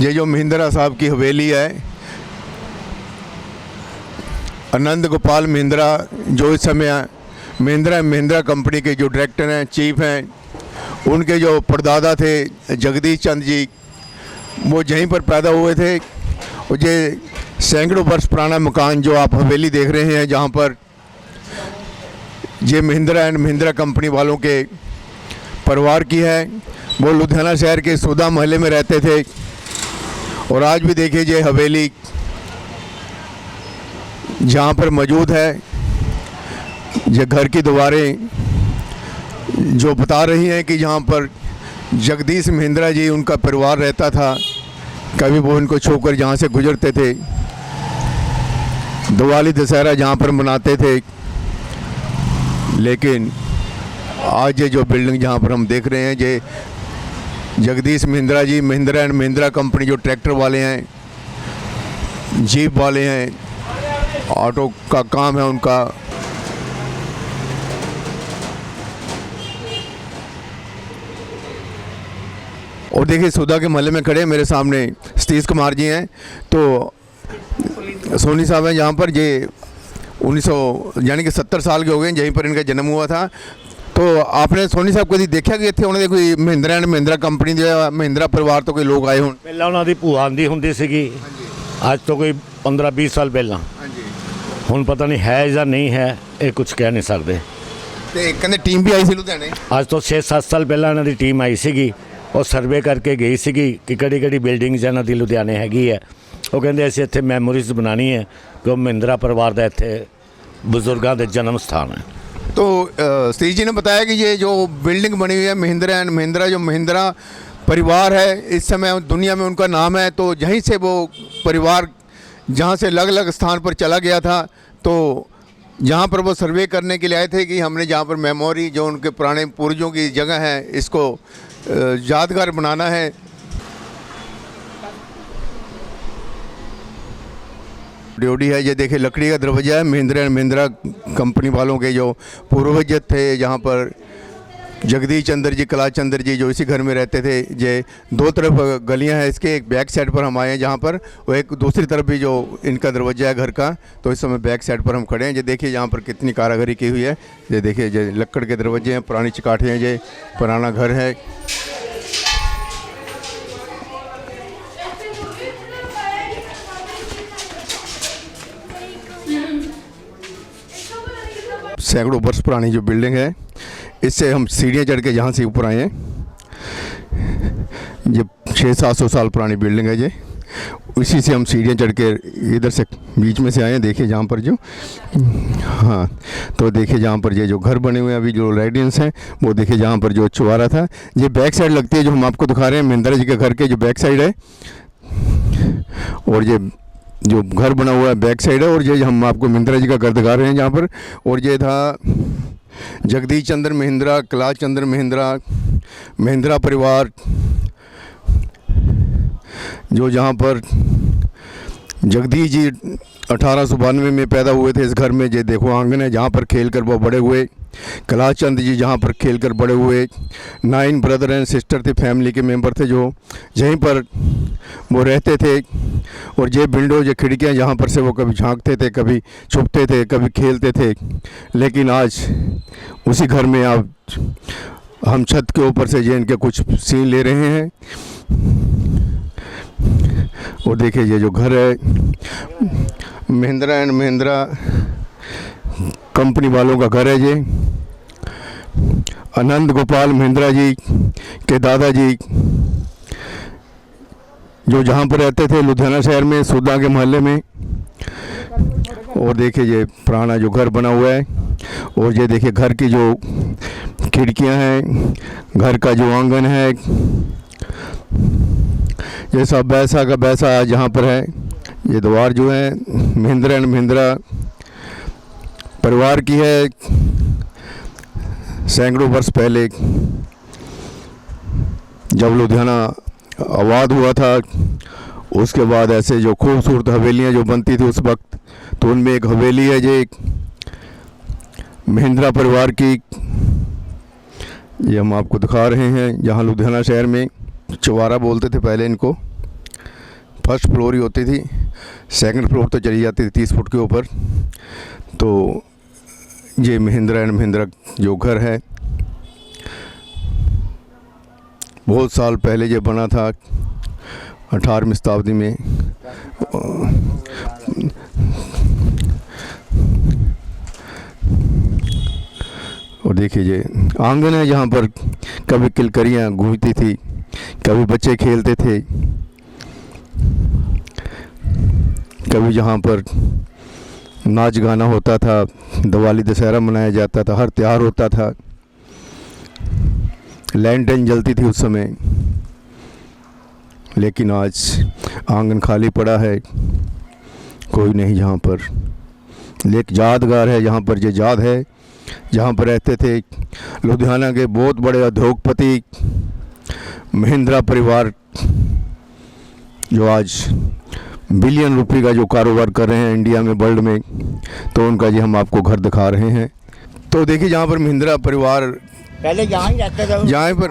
ये जो महिंद्रा साहब की हवेली है, आनंद गोपाल महिंद्रा, जो इस समय महिंद्रा कंपनी के जो डायरेक्टर हैं, चीफ हैं, उनके जो परदादा थे जगदीश चंद्र जी, वो यहीं पर पैदा हुए थे। और ये सैकड़ों वर्ष पुराना मकान जो आप हवेली देख रहे हैं, जहाँ पर ये महिंद्रा एंड महिंद्रा कंपनी वालों के परिवार की है। वो लुधियाना शहर के सोदा मोहल्ले में रहते थे। और आज भी देखिए ये हवेली जहाँ पर मौजूद है, ये घर की दीवारें जो बता रही हैं कि जहाँ पर जगदीश महिंद्रा जी, उनका परिवार रहता था। कभी वो इनको छोड़कर जहाँ से गुजरते थे। दिवाली दशहरा जहाँ पर मनाते थे। लेकिन आज ये जो बिल्डिंग जहाँ पर हम देख रहे हैं, ये जगदीश महिंद्रा जी, महिंद्रा एंड महिंद्रा कंपनी जो ट्रैक्टर वाले हैं, जीप वाले हैं, ऑटो का काम है उनका। और देखिए सुधा के मोहल्ले में खड़े मेरे सामने सतीश कुमार जी हैं। तो सोनी साहब हैं, जहाँ पर ये 1900 यानी कि 70 साल के हो गए, यहीं पर इनका जन्म हुआ था। तो आपने सोनी साहब कभी देखा कि इतने उन्होंने कोई महिंद्रा एंड महिंद्रा कंपनी ਦੇ महिंद्रा परिवार तो कोई लोग आए हों? ਪਹਿਲਾਂ ਉਹਨਾਂ ਦੀ ਭੂਆ ਆਂਦੀ ਹੁੰਦੀ ਸੀਗੀ, ਅੱਜ ਤੋਂ ਕੋਈ 15-20 ਸਾਲ ਪਹਿਲਾਂ। ਹੁਣ ਪਤਾ ਨਹੀਂ ਹੈ ਜਾਂ ਨਹੀਂ ਹੈ, ਇਹ ਕੁਝ ਕਹਿ ਨਹੀਂ ਸਕਦੇ। ਤੇ ਕਹਿੰਦੇ ਟੀਮ ਵੀ ਆਈ ਸੀ ਲੁਧਿਆਣੇ। ਅੱਜ ਤੋਂ 6-7 ਸਾਲ ਪਹਿਲਾਂ ਇਹਨਾਂ ਦੀ ਟੀਮ ਆਈ ਸੀਗੀ, ਉਹ ਸਰਵੇ ਕਰਕੇ ਗਈ ਸੀਗੀ ਕਿ ਕਿਹੜੀ ਬਿਲਡਿੰਗਸ ਇਹਨਾਂ ਦੀ ਲੁਧਿਆਣੇ ਹੈਗੀ ਹੈ। ਉਹ ਕਹਿੰਦੇ ਅਸੀਂ ਇੱਥੇ ਮੈਮੋਰੀਜ਼ ਬਣਾਉਣੀ ਹੈ ਕਿ ਉਹ महिंद्रा परिवार ਦਾ ਇੱਥੇ बुजुर्गों के जन्म स्थान है। तो सतीश जी ने बताया कि ये जो बिल्डिंग बनी हुई है महिंद्रा एंड महिंद्रा, जो महिंद्रा परिवार है इस समय दुनिया में उनका नाम है। तो यहीं से वो परिवार जहाँ से अलग अलग स्थान पर चला गया था, तो जहाँ पर वो सर्वे करने के लिए आए थे कि हमने जहाँ पर मेमोरी जो उनके पुराने पूर्वजों की जगह है, इसको यादगार बनाना है। ड्योडी है, ये देखिए लकड़ी का दरवाज़ा है। महिंद्रा एंड महिंद्रा कंपनी वालों के जो पूर्वज थे, जहाँ पर जगदीश चंद्र जी, कला चंद्र जी, जो इसी घर में रहते थे। ये दो तरफ गलियां हैं इसके, एक बैक साइड पर हम आए हैं जहाँ पर, वो एक दूसरी तरफ भी जो इनका दरवाज़ा है घर का। तो इस समय बैक साइड पर हम खड़े हैं। ये देखिए यहाँ पर कितनी कारीगरी की हुई है। ये देखिए ये लकड़ के दरवाजे हैं, पुरानी चकाठें हैं, ये पुराना घर है। सैकड़ों वर्ष पुरानी जो बिल्डिंग है, इससे हम सीढ़ियाँ चढ़ के यहाँ से ऊपर आए हैं। ये 600-700 साल पुरानी बिल्डिंग है। ये इसी से हम सीढ़ियाँ चढ़ के इधर से बीच में से आए हैं। देखिए जहाँ पर जो हाँ, तो देखिए जहाँ पर ये जो घर बने हुए हैं अभी जो रेजिडेंस हैं, वो देखिए जहाँ पर जो चुवारा था, ये बैक साइड लगती है जो हम आपको दिखा रहे हैं, महिंद्रा जी के घर के जो बैक साइड है। और ये जो घर बना हुआ है बैक साइड है। और ये हम आपको महिंद्रा जी का घर दिखा रहे हैं जहाँ पर। और ये था जगदीश चंद्र महिंद्रा, कला चंद्र महिंद्रा, महिंद्रा परिवार, जो जहाँ पर जगदीश जी 1892 में पैदा हुए थे। इस घर में ये देखो आंगन है जहाँ पर खेल कर वो बड़े हुए। कला चंद जी जहाँ पर खेल कर बड़े हुए। 9 ब्रदर एंड सिस्टर थे, फैमिली के मेंबर थे जो यहीं पर वो रहते थे। और ये विंडो, ये खिड़कियाँ, जहाँ पर से वो कभी झांकते थे, कभी छुपते थे, कभी खेलते थे। लेकिन आज उसी घर में आप हम छत के ऊपर से ये इनके कुछ सीन ले रहे हैं। और देखिए ये जो घर है महिंद्रा एंड महिंद्रा कंपनी वालों का घर है। ये आनंद गोपाल महिंद्रा जी के दादाजी जो जहाँ पर रहते थे लुधियाना शहर में, सोदा के मोहल्ले में। और देखिए ये पुराना जो घर बना हुआ है। और ये देखिए घर की जो खिड़कियाँ हैं, घर का जो आंगन है, ये सब वैसा का वैसा आज यहाँ पर है। ये द्वार जो है महिंद्रा एंड महिंद्रा परिवार की है। सैकड़ों वर्ष पहले जब लुधियाना आबाद हुआ था, उसके बाद ऐसे जो खूबसूरत हवेलियाँ जो बनती थी उस वक्त, तो उनमें एक हवेली है जो एक महिंद्रा परिवार की। ये हम आपको दिखा रहे हैं, जहाँ लुधियाना शहर में चुवारा बोलते थे पहले इनको। फर्स्ट फ्लोर ही होती थी, सेकंड फ्लोर तो चली जाती थी 30 फुट के ऊपर। तो ये महिंद्रा एंड महिंद्रा जो घर है बहुत साल पहले ये बना था, 18वीं शताब्दी में। और देखिए ये आंगन है जहाँ पर कभी किलकरियाँ गूंजती थी, कभी बच्चे खेलते थे, कभी जहाँ पर नाच गाना होता था, दिवाली दशहरा मनाया जाता था, हर त्योहार होता था, लैंटर्न जलती थी उस समय। लेकिन आज आंगन खाली पड़ा है, कोई नहीं जहाँ पर। एक यादगार है जहाँ पर, ये याद है जहाँ पर रहते थे लुधियाना के बहुत बड़े उद्योगपति महिंद्रा परिवार, जो आज बिलियन रुपए का जो कारोबार कर रहे हैं इंडिया में, वर्ल्ड में। तो उनका जी हम आपको घर दिखा रहे हैं। तो देखिए जहाँ पर महिंद्रा परिवार पहले यहाँ ही रहते थे, यहाँ पर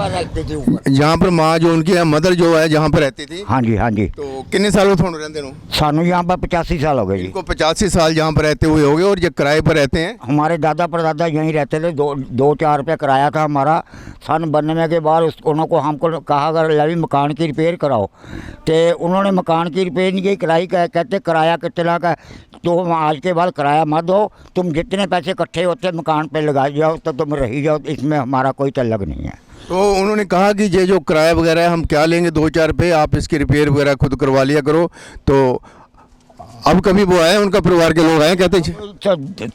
रहते थे ऊपर। यहाँ पर माँ जो उनकी है, मदर जो है जहाँ पर रहती थी। हाँ जी, हाँ जी। तो कितने सालों थोड़ा रहते हो? सानू यहाँ पर 85 साल हो गए जी। इनको 85 साल जहाँ पर रहते हुए हो गए। और ये किराए पर रहते हैं? हमारे दादा परदादा यहीं रहते थे। 2-4 रुपये किराया था हमारा। सन 92 के बाद उनको हमको कहा अगर लवी मकान की रिपेयर कराओ, तो उन्होंने मकान की रिपेयर नहीं की, कराई कहते किराया कितना का, तो आज के बाद किराया मत दो, तुम जितने पैसे इकट्ठे होते मकान पे लगा जाओ तो तुम रही जाओ, इसमें हमारा कोई तल्लक नहीं है। तो उन्होंने कहा कि ये जो किराया वगैरह है हम क्या लेंगे, 2-4 रुपये, आप इसकी रिपेयर वगैरह खुद करवा लिया करो। तो अब कभी वो आए, उनका परिवार के लोग आए, कहते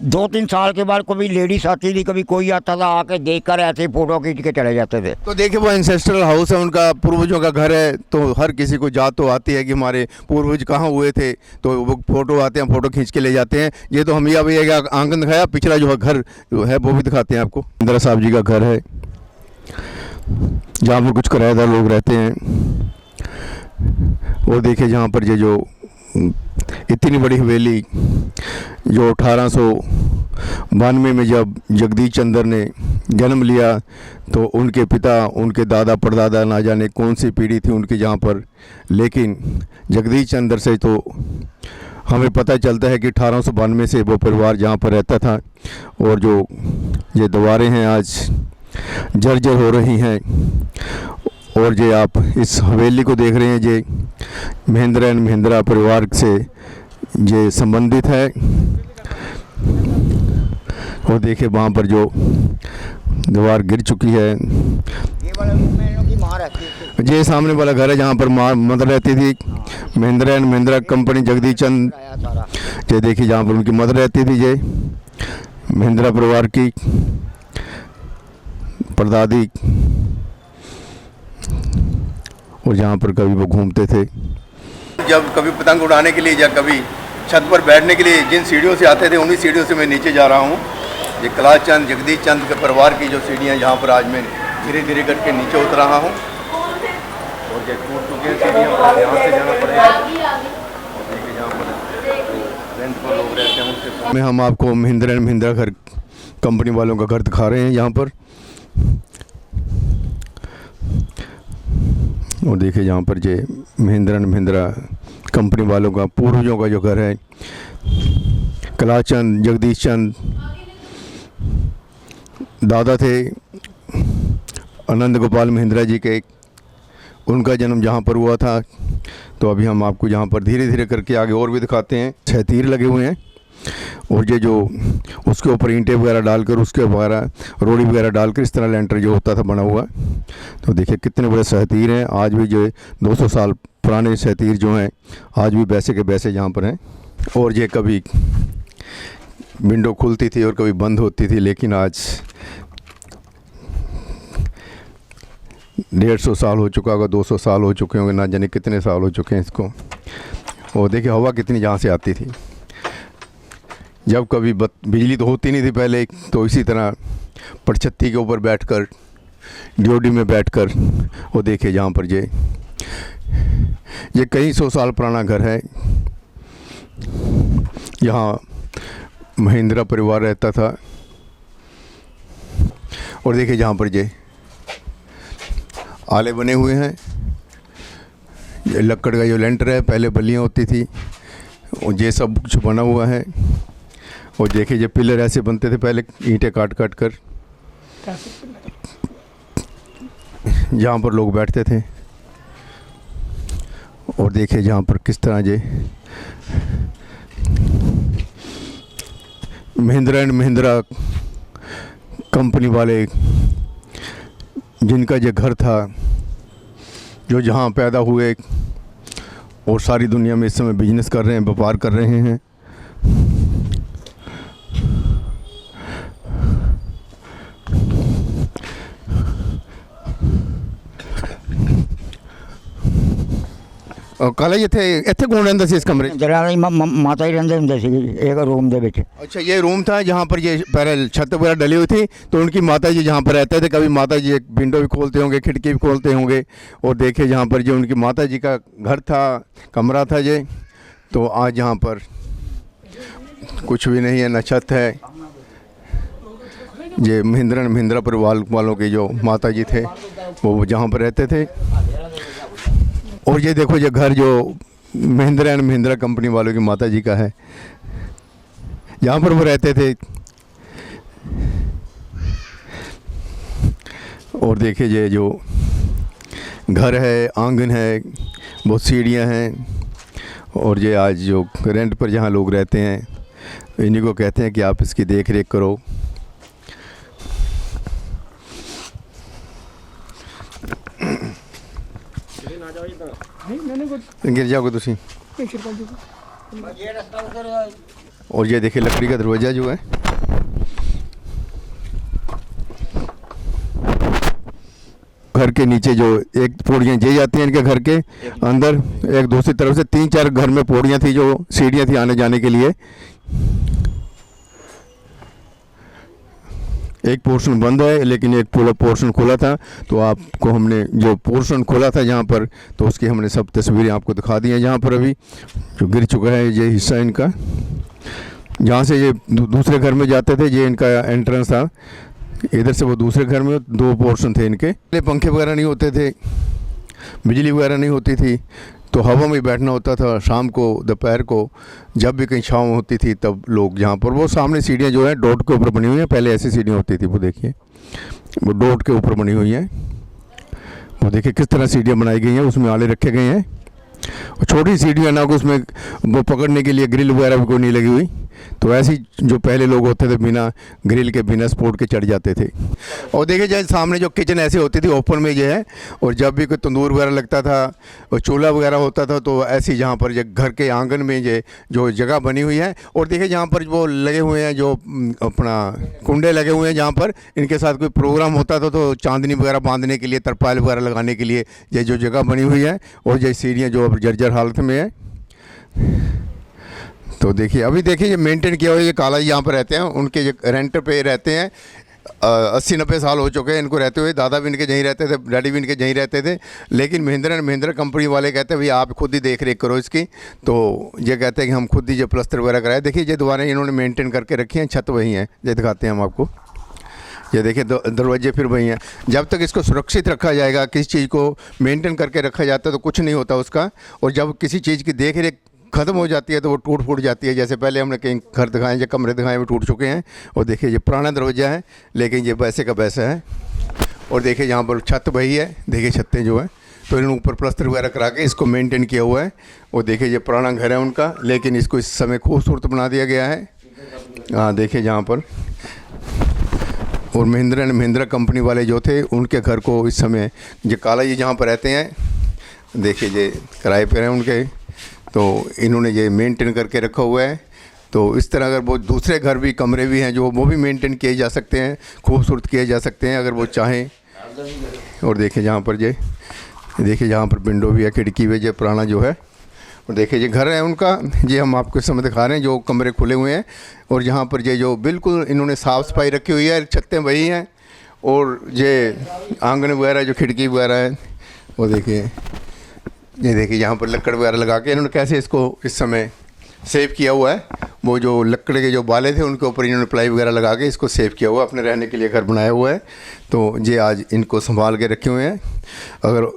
2-3 साल के बाद कभी लेडीज आती थी, कभी कोई आता था, आके देख कर ऐसे ही फोटो खींच के चले जाते थे। तो देखिए वो एंसेस्ट्रल हाउस है, उनका पूर्वजों का घर है। तो हर किसी को याद तो आती है कि हमारे पूर्वज कहाँ हुए थे, तो वो फोटो आते हैं, फोटो खींच के ले जाते हैं। ये तो हम अभी एक आंगन दिखाया, पिछला जो है घर जो है वो भी दिखाते हैं आपको। इंदिरा साहब जी का घर है जहाँ पर कुछ किराएदार लोग रहते हैं। वो देखिए जहाँ पर ये जो इतनी बड़ी हवेली, जो 1892 में जब जगदीश चंद्र ने जन्म लिया, तो उनके पिता, उनके दादा परदादा, ना जाने कौन सी पीढ़ी थी उनकी जहाँ पर। लेकिन जगदीश चंद्र से तो हमें पता चलता है कि 1892 से वो परिवार जहाँ पर रहता था। और जो ये दीवारें हैं आज जर्जर हो रही हैं। और ये आप इस हवेली को देख रहे हैं, ये महिंद्रा एंड महिंद्रा परिवार से ये संबंधित है। और देखिए वहाँ पर जो दीवार गिर चुकी है, ये सामने वाला घर है जहाँ पर माँ मदर रहती थी। महिंद्रा एंड महिंद्रा कंपनी जगदीश चंद, ये देखिए जहाँ पर उनकी मदर रहती थी, ये महिंद्रा परिवार की परदादी। और जहाँ पर कभी वो घूमते थे, जब कभी पतंग उड़ाने के लिए या कभी छत पर बैठने के लिए जिन सीढ़ियों से आते थे, उन्हीं सीढ़ियों से मैं नीचे जा रहा हूँ। ये कैलाश चंद जगदीश चंद के परिवार की जो सीढ़ियाँ, जहाँ पर आज मैं धीरे धीरे करके नीचे उतर रहा हूँ। और ये टूट चुके हैं सीढ़ियाँ, यहाँ से जाना पड़ेगा। और देखिए जहाँ पर रेंट पर लोग रहते हैं उनसे में हम आपको महिंद्रा एंड महिंद्रा घर कंपनी वालों का घर दिखा रहे हैं यहाँ पर। और देखिए जहाँ पर ये महिंद्रा एंड महिंद्रा कंपनी वालों का पूर्वजों का जो घर है, कैलाश चंद जगदीश चंद दादा थे आनंद गोपाल महिंद्रा जी के, उनका जन्म जहाँ पर हुआ था। तो अभी हम आपको यहाँ पर धीरे धीरे करके आगे और भी दिखाते हैं। 6 तीर लगे हुए हैं, और ये जो उसके ऊपर ईंटें वगैरह डालकर, उसके वगैरह रोड़ी वगैरह डालकर इस तरह लेंटर जो होता था बना हुआ। तो देखिए कितने बड़े सहतीर हैं। आज भी जो 200 साल पुराने सहतीर जो हैं आज भी वैसे के वैसे यहाँ पर हैं। और ये कभी विंडो खुलती थी और कभी बंद होती थी, लेकिन आज 150 साल हो चुका होगा, 200 साल हो चुके होंगे, ना जाने कितने साल हो चुके हैं इसको। और देखिए हवा कितनी जहाँ से आती थी। जब कभी बिजली तो होती नहीं थी पहले, तो इसी तरह पड़छत्ती के ऊपर बैठकर, ड्योडी में बैठकर, वो देखिए जहाँ पर ये कई 100 साल पुराना घर है। यहाँ महिंद्रा परिवार रहता था। और देखिए जहाँ पर ये आले बने हुए हैं, ये लकड़ का जो लेंटर है, पहले बल्लियाँ होती थी, और ये सब कुछ बना हुआ है। और देखिए ये पिलर ऐसे बनते थे पहले, ईंटें काट काट कर, जहाँ पर लोग बैठते थे। और देखिए जहाँ पर किस तरह ये महिंद्रा एंड महिंद्रा कंपनी वाले, जिनका ये घर था, जो जहाँ पैदा हुए और सारी दुनिया में इस समय बिजनेस कर रहे हैं, व्यापार कर रहे हैं। और काला जी ਇੱਥੇ ਕੌਣ ਰਹਿੰਦਾ ਸੀ इस कमरे? जरा माता ही रहते होंगे सी एक रूम दे विच। अच्छा, ये रूम था जहाँ पर ये पहले छत वगैरह डली हुई थी, तो उनकी माता जी जहाँ पर रहते थे। कभी माता जी एक विंडो भी खोलते होंगे, खिड़की भी खोलते होंगे। और देखिए जहाँ पर जो उनकी माता जी का घर था, कमरा था ये, तो आज यहाँ पर कुछ भी नहीं है, न छत है। ये महिंद्रा एंड महिंद्रा परिवार वालों के जो माता जी थे, वो जहाँ पर रहते थे। और ये देखो ये घर जो महिंद्रा एंड महिंद्रा कंपनी वालों की माता जी का है, जहाँ पर वो रहते थे। और देखिए ये जो घर है, आंगन है, बहुत सीढ़ियाँ हैं। और ये आज जो रेंट पर जहाँ लोग रहते हैं, इन्हीं को कहते हैं कि आप इसकी देख रेख करो। गिर जाओगे तुसी। और ये देखिए लकड़ी का दरवाज़ा जो है, घर के नीचे जो एक पौड़ियाँ ये जाती हैं इनके घर के अंदर, एक दूसरी तरफ से 3-4 घर में पौड़ियाँ थी, जो सीढ़ियाँ थी आने जाने के लिए। एक पोर्शन बंद है, लेकिन एक पूरा पोर्शन खुला था। तो आपको हमने जो पोर्शन खोला था जहाँ पर, तो उसकी हमने सब तस्वीरें आपको दिखा दी हैं। जहाँ पर अभी जो गिर चुका है ये हिस्सा इनका, जहाँ से ये दूसरे घर में जाते थे, ये इनका एंट्रेंस था। इधर से वो दूसरे घर में 2 पोर्शन थे इनके। पंखे वगैरह नहीं होते थे, बिजली वगैरह नहीं होती थी, तो हवा में बैठना होता था। शाम को, दोपहर को, जब भी कहीं छाँव होती थी, तब लोग जहाँ पर, वो सामने सीढ़ियाँ जो है डॉट के ऊपर बनी हुई हैं। पहले ऐसी सीढ़ियाँ होती थी, वो देखिए वो डॉट के ऊपर बनी हुई हैं। वो देखिए किस तरह सीढ़ियाँ बनाई गई हैं, उसमें आले रखे गए हैं। और छोटी सीढ़ियाँ ना, को उसमें वो पकड़ने के लिए ग्रिल वगैरह भी कोई नहीं लगी हुई। तो ऐसी जो पहले लोग होते थे, बिना ग्रिल के, बिना सपोर्ट के चढ़ जाते थे। और देखिए जैसे सामने जो किचन ऐसी होती थी ओपन में ये है, और जब भी कोई तंदूर वगैरह लगता था और चूल्हा वगैरह होता था, तो ऐसी जहाँ पर घर के आंगन में ये जो जगह बनी हुई है। और देखिए जहाँ पर वो लगे हुए हैं, जो अपना कुंडे लगे हुए हैं, जहाँ पर इनके साथ कोई प्रोग्राम होता था, तो चांदनी वगैरह बांधने के लिए, तरपाल वगैरह लगाने के लिए ये जो जगह बनी हुई है। और ये सीढ़ियाँ जो अब जर्जर हालत में है। तो देखिए अभी देखिए ये मेंटेन किया हुआ है। ये काला जी यहाँ पर रहते हैं, उनके जो रेंट पे रहते हैं। 80-90 साल हो चुके हैं इनको रहते हुए। दादा भी इनके यहीं रहते थे, डैडी भी इनके यहीं रहते थे। लेकिन महिंद्रा एंड महिंद्रा कंपनी वाले कहते हैं भैया आप खुद ही देख रेख करो इसकी। तो ये कहते हैं कि हम खुद ही जो प्लस्तर वगैरह कराए। देखिए ये दुआरें इन्होंने मेंटेन करके रखी हैं, छत वही हैं, ये दिखाते हैं हम आपको। ये देखिए दरवाजे फिर वही हैं। जब तक इसको सुरक्षित रखा जाएगा, किसी चीज़ को मेंटेन करके रखा जाता है, तो कुछ नहीं होता उसका। और जब किसी चीज़ की देख रेख ख़त्म हो जाती है, तो वो टूट फूट जाती है। जैसे पहले हमने कहीं घर दिखाए, जो कमरे दिखाए, वो टूट चुके हैं। और देखिए ये पुराना दरवाज़ा है, लेकिन ये वैसे का वैसा है। और देखिए यहाँ पर छत वही है, देखिए छतें जो है, तो इन्होंने ऊपर प्लास्टर वगैरह करा के इसको मेंटेन किया हुआ है। और देखिए ये पुराना घर है उनका, लेकिन इसको इस समय खूबसूरत बना दिया गया है। हाँ देखिए जहाँ पर। और महिंद्रा एंड महिंद्रा कंपनी वाले जो थे, उनके घर को इस समय जो काला जी जहाँ पर रहते हैं, देखिए ये किराए पर हैं उनके, तो इन्होंने ये मेंटेन करके रखा हुआ है। तो इस तरह अगर वो दूसरे घर भी, कमरे भी हैं, जो वो भी मेंटेन किए जा सकते हैं, खूबसूरत किए जा सकते हैं अगर वो चाहें। और देखिए जहाँ पर ये देखिए जहाँ पर विंडो भी है, खिड़की भी, ये पुराना जो है। और देखिए ये घर है उनका, ये हम आपको इस समय दिखा रहे हैं, जो कमरे खुले हुए हैं। और यहाँ पर ये जो बिल्कुल इन्होंने साफ़ सफाई रखी हुई है, छतें वही हैं। और ये आंगन वगैरह, जो खिड़की वगैरह है, वो देखिए, ये देखिए यहाँ पर लकड़ वगैरह लगा के इन्होंने कैसे इसको इस समय सेव किया हुआ है। वो जो लकड़ के जो बाले थे, उनके ऊपर इन्होंने प्लाई वगैरह लगा के इसको सेव किया हुआ है, अपने रहने के लिए घर बनाया हुआ है। तो ये आज इनको संभाल के रखे हुए हैं। अगर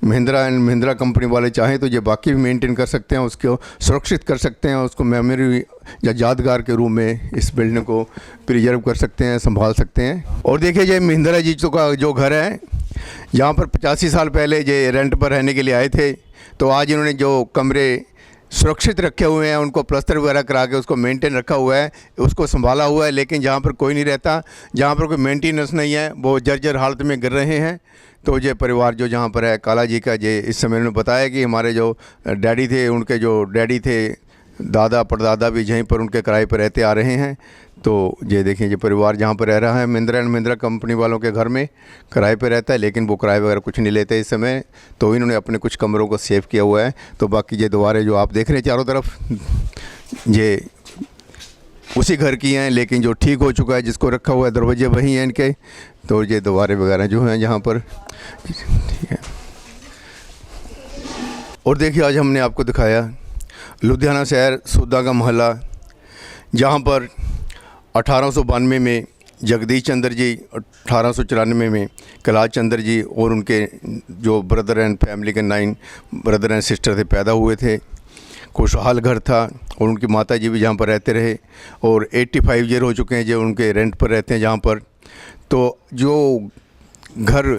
महिंद्रा एंड महिंद्रा कंपनी वाले चाहें तो ये बाकी भी मेंटेन कर सकते हैं, उसको सुरक्षित कर सकते हैं, उसको मेमोरी या यादगार के रूप में इस बिल्डिंग को प्रिजर्व कर सकते हैं, संभाल सकते हैं। और देखिए ये महिंद्रा जी का जो घर है, यहाँ पर 85 साल पहले ये रेंट पर रहने के लिए आए थे, तो आज इन्होंने जो कमरे सुरक्षित रखे हुए हैं, उनको प्लास्टर वगैरह करा के उसको मेंटेन रखा हुआ है, उसको संभाला हुआ है। लेकिन जहाँ पर कोई नहीं रहता, जहाँ पर कोई मेंटेनेंस नहीं है, वो जर्जर हालत में गिर रहे हैं। तो ये परिवार जो जहाँ पर है, काला जी का, ये इस समय उन्होंने बताया कि हमारे जो डैडी थे, उनके जो डैडी थे, दादा परदादा भी यहीं पर उनके किराए पर रहते आ रहे हैं। तो ये देखिए ये परिवार जहाँ पर रह रहा है, महिंद्रा एंड महिंद्रा कंपनी वालों के घर में किराए पर रहता है, लेकिन वो किराए वगैरह कुछ नहीं लेते इस समय। तो इन्होंने अपने कुछ कमरों को सेव किया हुआ है। तो बाकी ये दीवारें जो आप देख रहे हैं चारों तरफ, ये उसी घर की हैं, लेकिन जो ठीक हो चुका है, जिसको रखा हुआ है, दरवाजे वही हैं इनके। तो ये दीवारें वगैरह जो हैं यहाँ पर, ठीक है। और देखिए आज हमने आपको दिखाया लुधियाना शहर सूदा का मोहल्ला, जहाँ पर 1892 में जगदीश चंद्र जी, 1894 में कैलाश चंद्र जी और उनके जो ब्रदर एंड फैमिली के 9 ब्रदर एंड सिस्टर थे, पैदा हुए थे। खुशहाल घर था और उनकी माता जी भी जहाँ पर रहते रहे, और 85 ईयर हो चुके हैं जो उनके रेंट पर रहते हैं जहाँ पर। तो जो घर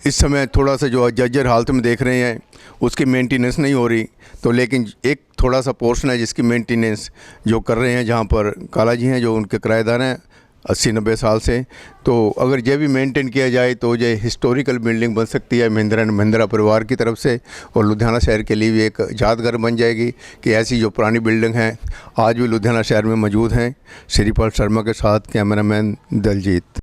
इस समय थोड़ा सा जो जर्जर हालत में देख रहे हैं, उसकी मेंटेनेंस नहीं हो रही। तो लेकिन एक थोड़ा सा पोर्शन है जिसकी मेंटेनेंस जो कर रहे हैं, जहाँ पर काला जी हैं जो उनके किराएदार हैं 80-90 साल से। तो अगर ये भी मेंटेन किया जाए तो ये हिस्टोरिकल बिल्डिंग बन सकती है महिंद्रा एंड महिंद्रा परिवार की तरफ से, और लुधियाना शहर के लिए भी एक यादगार बन जाएगी कि ऐसी जो पुरानी बिल्डिंग हैं आज भी लुधियाना शहर में मौजूद हैं। श्रीपाल शर्मा के साथ कैमरामैन दलजीत।